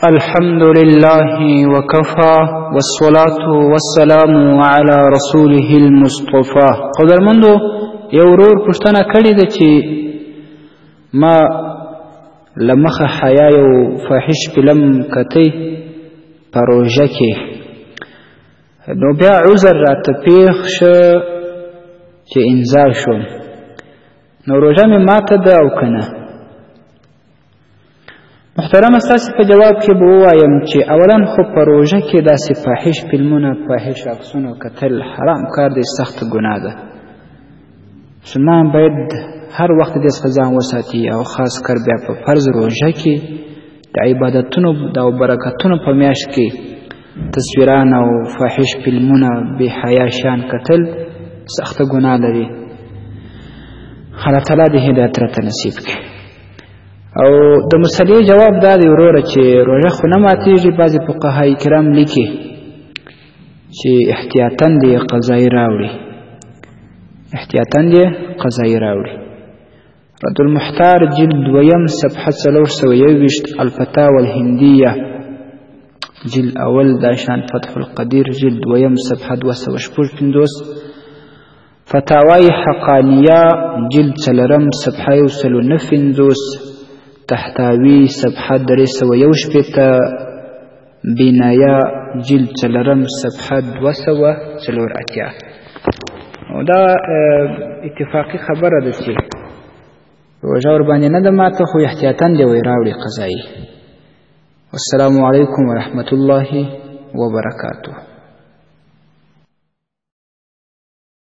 الحمد لله وكفى والصلاة والسلام على رسوله المصطفى. قدرمندو یو ورور پوښتنه کړې ده چې ما لمخه حیا یو فاحش فلم کتی په روژه کې، نو بیا عذر راته پیښ شه چې انزال شوم، نو روژه مې ماته ده او که نه؟ محترمه ستاسې په جواب کې به ووایم چې اولا خو په روژه کې داسې فاحش فلمونه، فاحش عکسونه کتل حرام کار دی، سخت ګناه ده. مسلمان باید هر وخت دې څخه ځان وساتي، او خاص کر بیا په فرض روژه کې د عبادتونو او برکتونو په میاشت کې تصویران او فاحش فلمونه بې حیا شیان کتل سخته ګناه لري. الله تعالی دې هدایت راته نصیب کړي. او د مسلې جواب دا دی وروره چې روژه خو نه ماتېږي. بعضې فقهای کرام لیکي چې احتیاطاً دې قضایي راوړي، احتیاطاً دې قضایي راوړي. رد المحتار جلد 2 صفحه 421، الفتاوى الهندیه جلد اول داشان، فتح القدیر جلد 2 صفحه 256، فتاوای حقانیه جلد 4 صفحه 195، تحتاوی صفحه 361، بینایا جلد 4 صفحه 284. او دا اتفاقی خبره ده چې روژه ورباندې نه ده ماته، خو احتیاطاً دې وی راوړي قضایي. والسلام علیکم ورحمة الله وبرکاته.